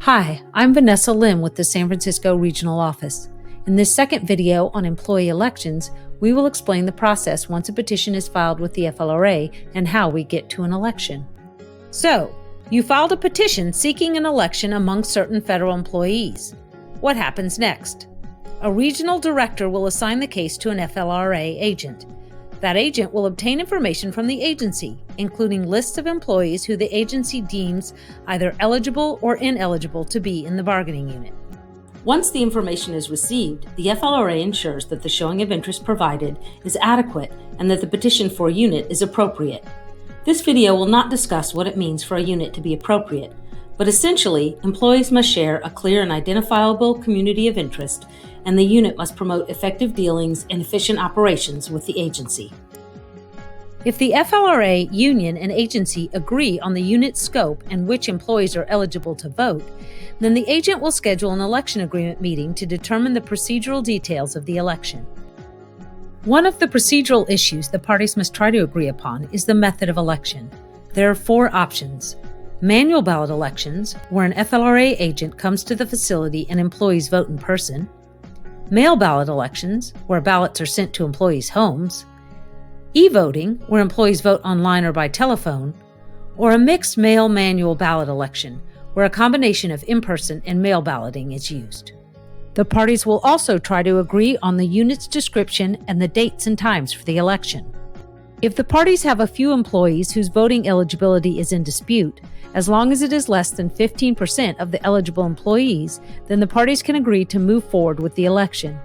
Hi, I'm Vanessa Lim with the San Francisco Regional Office. In this second video on employee elections, we will explain the process once a petition is filed with the FLRA and how we get to an election. So, you filed a petition seeking an election among certain federal employees. What happens next? A regional director will assign the case to an FLRA agent. That agent will obtain information from the agency, including lists of employees who the agency deems either eligible or ineligible to be in the bargaining unit. Once the information is received, the FLRA ensures that the showing of interest provided is adequate and that the petition for a unit is appropriate. This video will not discuss what it means for a unit to be appropriate, but essentially, employees must share a clear and identifiable community of interest, and the unit must promote effective dealings and efficient operations with the agency. If the FLRA, union, and agency agree on the unit's scope and which employees are eligible to vote, then the agent will schedule an election agreement meeting to determine the procedural details of the election. One of the procedural issues the parties must try to agree upon is the method of election. There are 4 options. Manual ballot elections, where an FLRA agent comes to the facility and employees vote in person. Mail ballot elections, where ballots are sent to employees' homes. E-voting, where employees vote online or by telephone. Or a mixed mail-manual ballot election, where a combination of in-person and mail balloting is used. The parties will also try to agree on the unit's description and the dates and times for the election. If the parties have a few employees whose voting eligibility is in dispute, as long as it is less than 15% of the eligible employees, then the parties can agree to move forward with the election.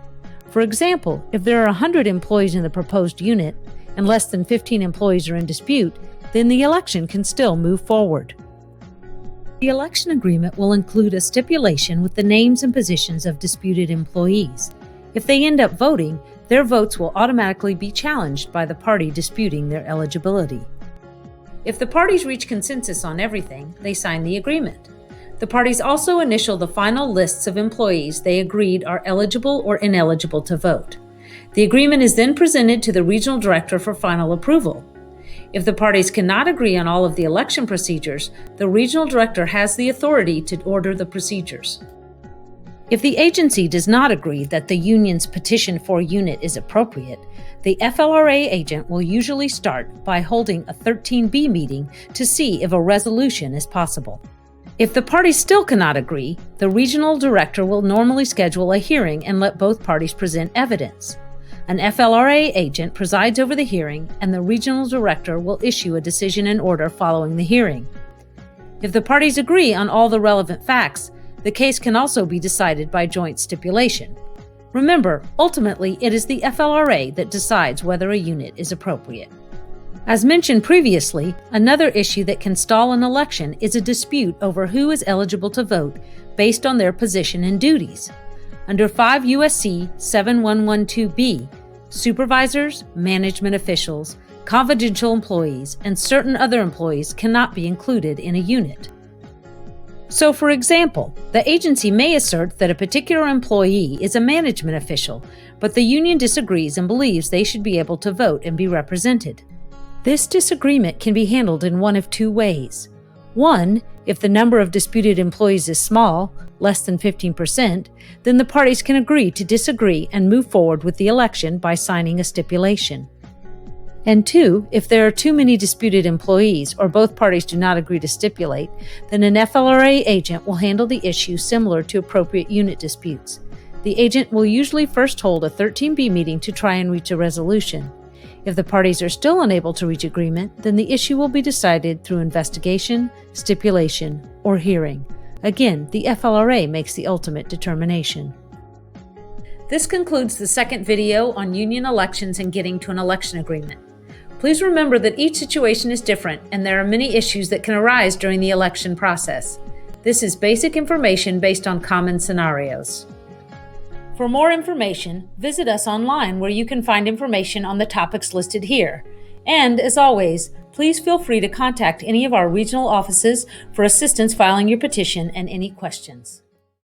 For example, if there are 100 employees in the proposed unit and less than 15 employees are in dispute, then the election can still move forward. The election agreement will include a stipulation with the names and positions of disputed employees. If they end up voting, their votes will automatically be challenged by the party disputing their eligibility. If the parties reach consensus on everything, they sign the agreement. The parties also initial the final lists of employees they agreed are eligible or ineligible to vote. The agreement is then presented to the regional director for final approval. If the parties cannot agree on all of the election procedures, the regional director has the authority to order the procedures. If the agency does not agree that the union's petition for a unit is appropriate, the FLRA agent will usually start by holding a 13B meeting to see if a resolution is possible. If the parties still cannot agree, the regional director will normally schedule a hearing and let both parties present evidence. An FLRA agent presides over the hearing, and the regional director will issue a decision and order following the hearing. If the parties agree on all the relevant facts, the case can also be decided by joint stipulation. Remember, ultimately, it is the FLRA that decides whether a unit is appropriate. As mentioned previously, another issue that can stall an election is a dispute over who is eligible to vote based on their position and duties. Under 5 U.S.C. 7112B, supervisors, management officials, confidential employees, and certain other employees cannot be included in a unit. So, for example, the agency may assert that a particular employee is a management official, but the union disagrees and believes they should be able to vote and be represented. This disagreement can be handled in one of 2 ways. 1, if the number of disputed employees is small, less than 15%, then the parties can agree to disagree and move forward with the election by signing a stipulation. And 2, if there are too many disputed employees or both parties do not agree to stipulate, then an FLRA agent will handle the issue similar to appropriate unit disputes. The agent will usually first hold a 13B meeting to try and reach a resolution. If the parties are still unable to reach agreement, then the issue will be decided through investigation, stipulation, or hearing. Again, the FLRA makes the ultimate determination. This concludes the second video on union elections and getting to an election agreement. Please remember that each situation is different and there are many issues that can arise during the election process. This is basic information based on common scenarios. For more information, visit us online where you can find information on the topics listed here. And, as always, please feel free to contact any of our regional offices for assistance filing your petition and any questions.